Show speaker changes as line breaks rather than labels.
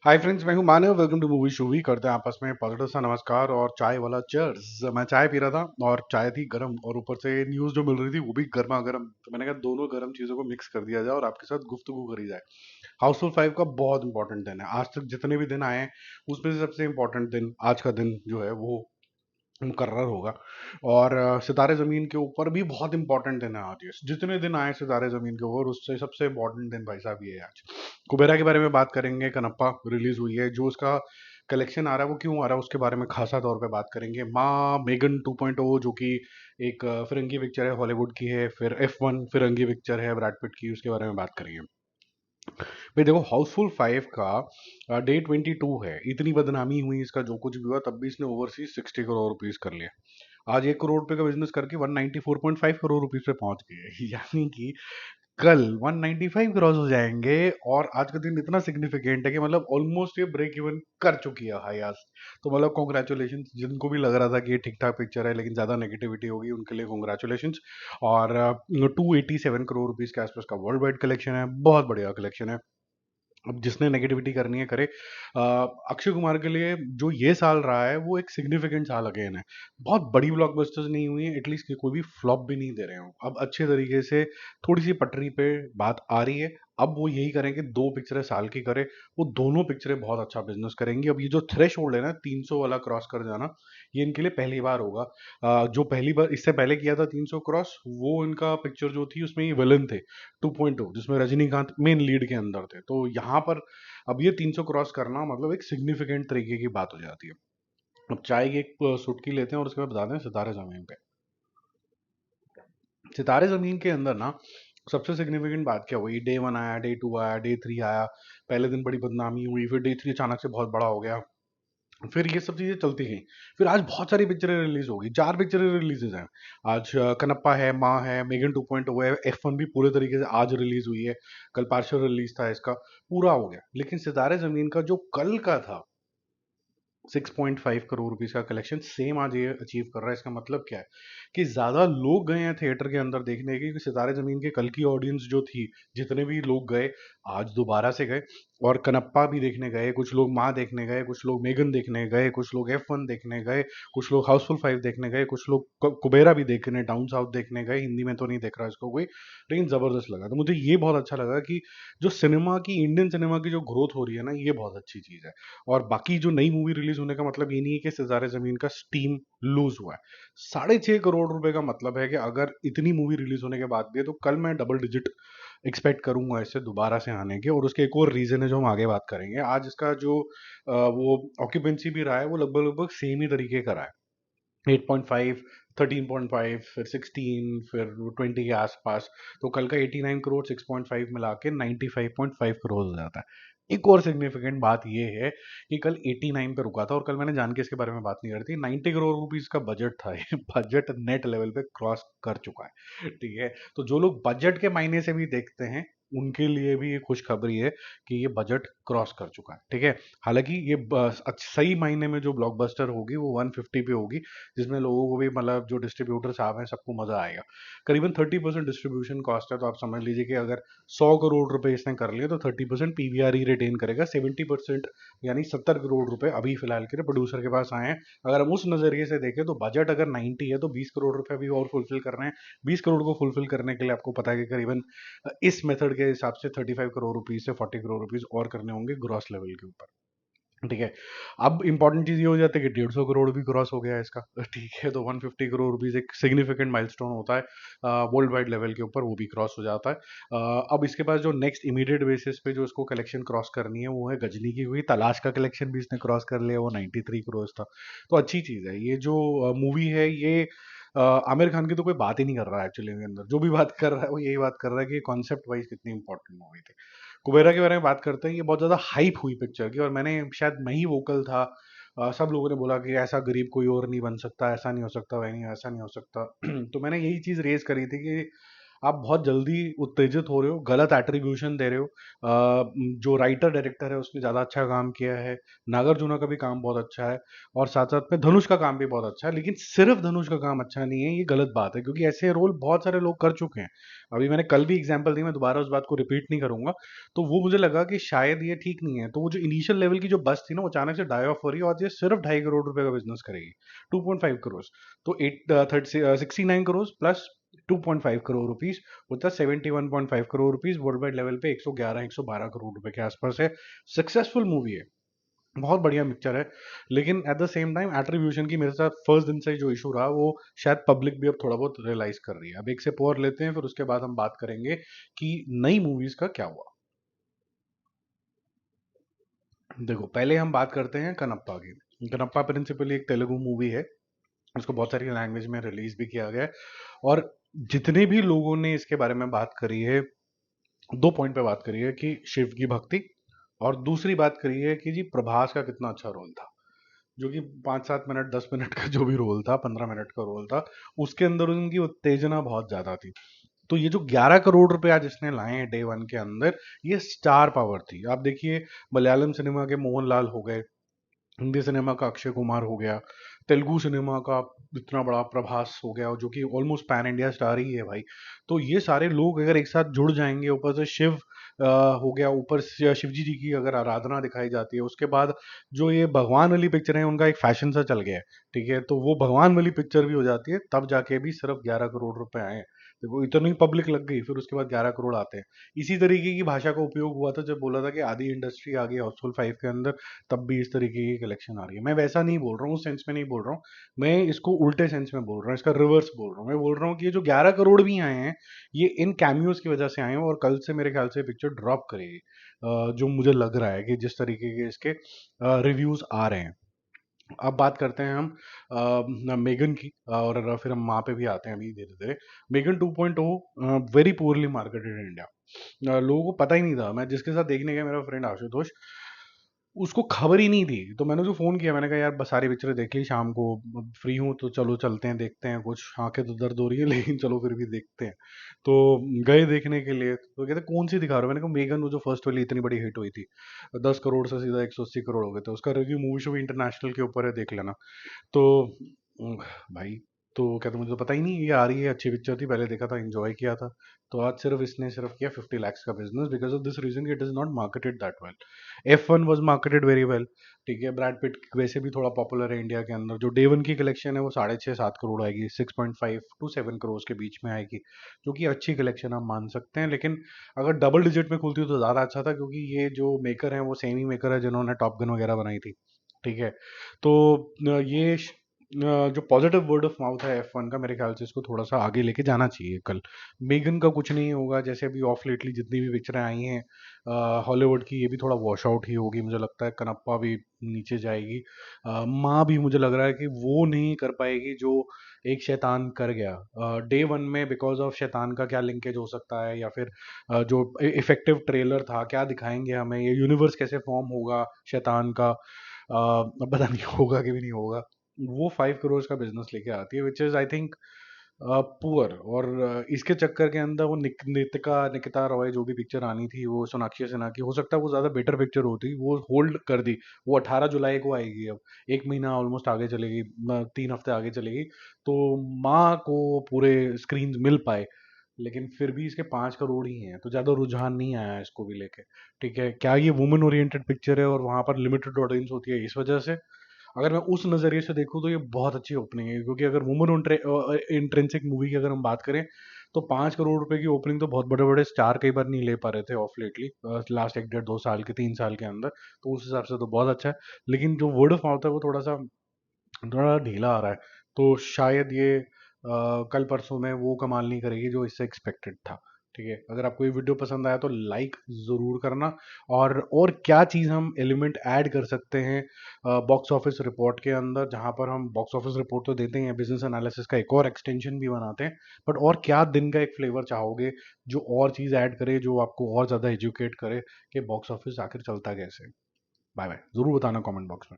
हाय friends, मैं हूं Manav. Welcome to Movie Shoovy. करते हैं आपस में पॉजिटिव सा नमस्कार और चाय वाला चीयर्स। मैं चाय पी रहा था और चाय थी गरम और ऊपर से न्यूज़ जो मिल रही थी वो भी गर्मा गर्म, तो मैंने कहा दोनों गर्म चीज़ों को मिक्स कर दिया जाए और आपके साथ गुफ्तगू करी जाए। हाउसफुल 5 का बहुत इंपॉर्टेंट दिन है। आज तक जितने भी दिन आए हैं उसमें से सबसे इंपॉर्टेंट दिन आज का दिन जो है वो मुकर्रर होगा। और सितारे ज़मीन के ऊपर भी बहुत इंपॉर्टेंट दिन है आज। ये जितने दिन आए सितारे ज़मीन के ऊपर उससे सबसे इंपॉर्टेंट दिन भाई साहब ये है आज। कुबेरा के बारे में बात करेंगे। कनप्पा रिलीज हुई है, जो उसका कलेक्शन आ रहा है वो क्यों आ रहा है उसके बारे में खासा तौर पे बात करेंगे। माँ मेगन 2.0 जो कि एक फिरंगी पिक्चर है, हॉलीवुड की है। फिर F1 फिरंगी पिक्चर है ब्रैड पिट की, उसके बारे में बात करेंगे। भाई देखो, हाउसफुल 5 का डे 22 है। इतनी बदनामी हुई इसका, जो कुछ भी हुआ, तब भी इसने ओवरसीज 60 करोड़ रुपीज कर लिया। आज 1 करोड़ रुपए का बिजनेस करके 194.5 करोड़ रुपीज पे पहुंच गए यानी कि कल 195 क्रॉस हो जाएंगे। और आज का दिन इतना सिग्निफिकेंट है कि मतलब ऑलमोस्ट ये ब्रेक इवन कर चुकी है हाईएस्ट। तो मतलब कॉन्ग्रेचुलेशन जिनको भी लग रहा था कि ये ठीक ठाक पिक्चर है लेकिन ज़्यादा नेगेटिविटी होगी, उनके लिए कॉन्ग्रेचुलेशन। और 287 करोड़ रुपीज के आसपास का वर्ल्ड वाइड कलेक्शन है, बहुत बढ़िया कलेक्शन है। अब जिसने नेगेटिविटी करनी है करे। अक्षय कुमार के लिए जो ये साल रहा है वो एक सिग्निफिकेंट साल अगेन है। बहुत बड़ी ब्लॉकबस्टर्स नहीं हुई है, एटलीस्ट कोई भी फ्लॉप भी नहीं दे रहे हो। अब अच्छे तरीके से थोड़ी सी पटरी पे बात आ रही है। अब वो यही करें कि दो पिक्चरें साल की करे। वो दोनों पिक्चरें बहुत अच्छा बिजनेस करेंगी। अब ये जो थ्रेश होल्ड है ना, 300 वाला क्रॉस कर जाना, ये इनके लिए पहली बार होगा। जो पहली बार इससे पहले किया था 300 क्रॉस, वो इनका पिक्चर जो थी उसमें ये विलन थे 2.0, जिसमें रजनीकांत मेन लीड के अंदर थे। तो यहाँ पर अब ये 300 क्रॉस करना मतलब एक सिग्निफिकेंट तरीके की बात हो जाती है। अब चाय की एक सुटकी लेते हैं और उसके बाद बताते हैं सितारे जमीन पे। सितारे जमीन के अंदर ना सबसे सिग्निफिकेंट बात क्या हुई? डे 1 आया, डे 2 आया, डे 3 आया। पहले दिन बड़ी बदनामी हुई, फिर डे 3 अचानक से बहुत बड़ा हो गया। फिर ये सब चीजें चलती गई। फिर आज बहुत सारी पिक्चरें रिलीज होगी, 4 पिक्चरें रिलीजेस हैं आज। कनप्पा है, माँ है, मेगन 2.0 है, F1 भी पूरे तरीके से आज रिलीज हुई है। कल पार्शियल रिलीज था इसका, पूरा हो गया। लेकिन सितारे जमीन का जो कल का था 6.5 करोड़ रुपीस का कलेक्शन, सेम आज ये अचीव कर रहा है। इसका मतलब क्या है कि ज्यादा लोग गए हैं थिएटर के अंदर देखने के, क्योंकि सितारे जमीन के कल की ऑडियंस जो थी, जितने भी लोग गए आज दोबारा से गए। और कनप्पा भी देखने गए, कुछ लोग माँ देखने गए, कुछ लोग मेगन देखने गए, कुछ लोग F1 देखने गए, कुछ लोग हाउसफुल 5 देखने गए, कुछ लोग कुबेरा भी देखने डाउन साउथ देखने गए। हिंदी में तो नहीं देख रहा इसको कोई, लेकिन जबरदस्त लगा। तो मुझे ये बहुत अच्छा लगा कि जो सिनेमा की, इंडियन सिनेमा की जो ग्रोथ हो रही है ना, ये बहुत अच्छी चीज है। और बाकी जो नई मूवी रिलीज होने का मतलब ये नहीं है कि सितारे जमीन का स्टीम लूज हुआ है। 6.5 करोड़ रुपए का मतलब है कि अगर इतनी मूवी रिलीज होने के बाद भी है तो कल मैं डबल डिजिट एक्सपेक्ट करूंगा इससे दोबारा से आने के। और उसके एक और रीजन है जो हम आगे बात करेंगे। आज इसका जो वो ऑक्यूपेंसी भी रहा है वो लगभग लगभग सेम ही तरीके का रहा है। 8.5, 13.5, फिर 16, फिर 20 के आसपास। तो कल का 89 करोड़ 6.5 मिला के 95.5 करोड़ हो जाता है। एक और सिग्निफिकेंट बात ये है कि कल 89 पे रुका था, और कल मैंने जान के इसके बारे में बात नहीं करी थी। 90 करोड़ रुपीस का बजट था, ये बजट नेट लेवल पे क्रॉस कर चुका है। ठीक है, तो जो लोग बजट के मायने से भी देखते हैं उनके लिए भी ये खुशखबरी है कि ये बजट क्रॉस कर चुका है। ठीक है, हालांकि ये सही मायने में जो ब्लॉकबस्टर होगी वो 150 पे होगी, जिसमें लोगों को भी, मतलब जो डिस्ट्रीब्यूटर साहब हैं, सबको मजा आएगा। करीबन 30% डिस्ट्रीब्यूशन कॉस्ट है, तो आप समझ लीजिए कि अगर 100 करोड़ रुपए इसने कर लिए तो 30% पीवीआर ही रिटेन करेगा। 70% यानी 70 करोड़ रुपए अभी फिलहाल के लिए प्रोड्यूसर के पास आए हैं। अगर हम उस नजरिए से देखें तो बजट अगर 90 है तो 20 करोड़ रुपए अभी और फुलफिल कर रहे हैं। 20 करोड़ को फुलफिल करने के लिए आपको पता है कि करीबन इस मेथड के हिसाब से 35 करोड़ रुपीज से 40 करोड़ रुपीज और करने होंगे ग्रॉस लेवल के ऊपर। ठीक है, अब इंपॉर्टेंट चीज ये हो जाती है कि 150 करोड़ भी क्रॉस हो गया है इसका। ठीक है, तो 150 करोड़ रुपीज एक सिग्निफिकेंट माइलस्टोन होता है वर्ल्ड वाइड लेवल के ऊपर, वो भी क्रॉस हो जाता है। अब इसके पास जो नेक्स्ट इमीडिएट बेसिस पे जो इसको कलेक्शन क्रॉस करनी है वो है गजनी की हुई तलाश का कलेक्शन भी इसने क्रॉस कर लिया, वो 93 करोड़ था। तो अच्छी चीज है। ये जो मूवी है ये आमिर खान की तो कोई बात ही नहीं कर रहा है एक्चुअली। के अंदर जो भी बात कर रहा है वो यही बात कर रहा है कि कॉन्सेप्ट वाइज कितनी इंपॉर्टेंट मूवी थी। कुबेरा के बारे में बात करते हैं। ये बहुत ज़्यादा हाइप हुई पिक्चर की, और मैंने शायद मैं ही वोकल था। सब लोगों ने बोला कि ऐसा गरीब कोई और नहीं बन सकता, ऐसा नहीं हो सकता, वह नहीं, ऐसा नहीं हो सकता। तो मैंने यही चीज़ रेज करी थी कि आप बहुत जल्दी उत्तेजित हो रहे हो, गलत एट्रीब्यूशन दे रहे हो। जो राइटर डायरेक्टर है उसने ज़्यादा अच्छा काम किया है, नागार्जुना का भी काम बहुत अच्छा है, और साथ साथ में धनुष का काम भी बहुत अच्छा है, लेकिन सिर्फ धनुष का काम अच्छा नहीं है, ये गलत बात है, क्योंकि ऐसे रोल बहुत सारे लोग कर चुके हैं। अभी मैंने कल भी एग्जाम्पल दी, मैं दोबारा उस बात को रिपीट नहीं करूंगा। तो वो मुझे लगा कि शायद ये ठीक नहीं है, तो वो जो इनिशियल लेवल की जो बस थी ना, वो अचानक से डाई ऑफ हो रही है, और ये सिर्फ 2.5 करोड़ रुपए का बिजनेस करेगी, 2.5 करोड़। तो 69 करोड़ प्लस 2.5 करोड़ रुपीज होता है 71.5 crore rupees, world wide level पे 111-112 करोड़ रुपए के आसपास है। सक्सेसफुल मूवी है, बहुत बढ़िया पिक्चर है। लेकिन at the same time attribution की मेरे साथ फर्स्ट दिन से जो इशू रहा, वो शायद पब्लिक भी अब थोड़ा बहुत रियलाइज कर रही है। अब एक से और लेते हैं, फिर उसके बाद हम बात करेंगे कि नई मूवीज का क्या हुआ। देखो, पहले हम बात करते हैं कनप्पा की। कनप्पा प्रिंसिपली एक तेलुगु मूवी है, उसको बहुत सारी लैंग्वेज में रिलीज भी किया गया है। और जितने भी लोगों ने इसके बारे में बात करी है, दो पॉइंट पे बात करी है, कि शिव की भक्ति, और दूसरी बात करी है कि जी प्रभास का कितना अच्छा रोल था। जो कि 5-7 मिनट 10 मिनट का जो भी रोल था, 15 मिनट का रोल था, उसके अंदर उनकी उत्तेजना बहुत ज्यादा थी। तो ये जो 11 करोड़ रुपए आज इसने लाए हैं डे वन के अंदर, ये स्टार पावर थी। आप देखिए, मलयालम सिनेमा के मोहनलाल हो गए, हिंदी सिनेमा का अक्षय कुमार हो गया, तेलुगु सिनेमा का इतना बड़ा प्रभास हो गया, जो कि ऑलमोस्ट पैन इंडिया स्टार ही है भाई। तो ये सारे लोग अगर एक साथ जुड़ जाएंगे, ऊपर से शिव हो गया, ऊपर से शिव जी की अगर आराधना दिखाई जाती है, उसके बाद जो ये भगवान वाली पिक्चर है, उनका एक फैशन सा चल गया है, ठीक है, तो वो भगवान वाली पिक्चर भी हो जाती है, तब जाके भी सिर्फ 11 करोड़ रुपए आए हैं। तो वो इतनी पब्लिक लग गई, फिर उसके बाद 11 करोड़ आते हैं। इसी तरीके की भाषा का उपयोग हुआ था जब बोला था कि आदि इंडस्ट्री आ गई हाउसफुल 5 के अंदर, तब भी इस तरीके की कलेक्शन आ रही है। मैं वैसा नहीं बोल रहा हूँ, उस सेंस में नहीं बोल रहा हूँ, मैं इसको उल्टे सेंस में बोल रहा हूँ, इसका रिवर्स बोल रहा हूँ। मैं बोल रहा हूँ कि ये जो 11 करोड़ भी आए हैं, ये इन कैमियोज की वजह से आए हैं, और कल से मेरे ख्याल से पिक्चर ड्रॉप करेगी, जो मुझे लग रहा है कि जिस तरीके के इसके रिव्यूज आ रहे हैं। अब बात करते हैं हम मेगन की, और फिर हम वहाँ पे भी आते हैं अभी धीरे धीरे। Megan 2.0 very poorly marketed in India, लोगों को पता ही नहीं था। मैं जिसके साथ देखने गया, मेरा फ्रेंड आशुतोष, उसको खबर ही नहीं थी। तो मैंने जो फ़ोन किया, मैंने कहा यार बस सारी पिक्चरें देख ली, शाम को फ्री हूँ तो चलो चलते हैं, देखते हैं कुछ, आंखें तो दर्द हो रही है लेकिन चलो फिर भी देखते हैं। तो गए देखने के लिए, तो कहते कौन सी दिखा रहे हो? मैंने कहा मेगन, वो जो फर्स्ट वाली इतनी बड़ी हिट हुई थी, 10 करोड़ से सीधा 180 करोड़ हो गए थे। उसका रिव्यू मूवी शो इंटरनेशनल के ऊपर है, देख लेना। तो उम, भाई, तो कहते मुझे तो पता ही नहीं ये आ रही है, अच्छी पिक्चर थी, पहले देखा था, एंजॉय किया था। तो आज सिर्फ इसने सिर्फ किया 50 lakhs का business, because of this reason, it is not marketed that well. F1 was marketed very well, ठीक है। ब्रैड पिट वैसे भी थोड़ा पॉपुलर है इंडिया के अंदर। जो डे वन की कलेक्शन है वो 6.5-7 करोड़ आएगी, 6.5 to 7 करोड़ के बीच में आएगी, जो कि अच्छी कलेक्शन आप मान सकते हैं। लेकिन अगर डबल डिजिट में खुलती तो ज़्यादा अच्छा था, क्योंकि ये जो मेकर है वो सेम ही मेकर है जिन्होंने टॉप गन वगैरह बनाई थी, ठीक है। तो जो पॉजिटिव वर्ड ऑफ माउथ है F1 का, मेरे ख्याल से इसको थोड़ा सा आगे लेके जाना चाहिए कल। मेगन का कुछ नहीं होगा, जैसे अभी ऑफ लेटली जितनी भी पिक्चरें आई हैं हॉलीवुड की, ये भी थोड़ा वॉश आउट ही होगी मुझे लगता है। कनप्पा भी नीचे जाएगी। माँ भी मुझे लग रहा है कि वो नहीं कर पाएगी जो एक शैतान कर गया डे वन में, बिकॉज ऑफ शैतान का क्या लिंकेज हो सकता है, या फिर जो इफेक्टिव ट्रेलर था, क्या दिखाएंगे हमें, ये यूनिवर्स कैसे फॉर्म होगा शैतान का, अब पता नहीं होगा कि भी नहीं होगा। वो 5 करोड़ का बिजनेस लेके आती है, which is I think poor. और इसके चक्कर के अंदर वो निकिता रॉय जो भी पिक्चर आनी थी, वो सोनाक्षी सिन्हा की, हो सकता है वो ज्यादा बेटर पिक्चर होती, वो होल्ड कर दी। वो 18 जुलाई को आएगी, अब 1 महीना ऑलमोस्ट आगे चलेगी, 3 हफ्ते आगे चलेगी, तो माँ को पूरे स्क्रीन मिल पाए। लेकिन फिर भी इसके 5 करोड़ ही हैं, तो ज्यादा रुझान नहीं आया इसको भी लेके, ठीक है। क्या ये वुमेन ओरिएंटेड पिक्चर है और वहां पर लिमिटेड ऑडियंस होती है, इस वजह से? अगर मैं उस नज़रिए से देखूँ तो ये बहुत अच्छी ओपनिंग है, क्योंकि अगर वुमन इंट्रेंसिक मूवी की अगर हम बात करें, तो 5 करोड़ रुपए की ओपनिंग तो बहुत बड़े बड़े स्टार कई बार नहीं ले पा रहे थे ऑफ लेटली, लास्ट 1 1.5 2 साल के 3 साल के अंदर। तो उस हिसाब से तो बहुत अच्छा है। लेकिन जो वर्ड ऑफ माउथ है वो थोड़ा ढीला आ रहा है। तो शायद ये कल परसों में वो कमाल नहीं करेगी जो इससे एक्सपेक्टेड था, ठीक है। अगर आपको ये वीडियो पसंद आया तो लाइक ज़रूर करना। और क्या चीज़ हम एलिमेंट ऐड कर सकते हैं बॉक्स ऑफिस रिपोर्ट के अंदर, जहाँ पर हम बॉक्स ऑफिस रिपोर्ट तो देते हैं, बिजनेस एनालिसिस का एक और एक्सटेंशन भी बनाते हैं, बट और क्या दिन का एक फ्लेवर चाहोगे जो और चीज़ ऐड करे, जो आपको और ज़्यादा एजुकेट करे कि बॉक्स ऑफिस आखिर चलता कैसे? बाय बाय, ज़रूर बताना कमेंट बॉक्स में।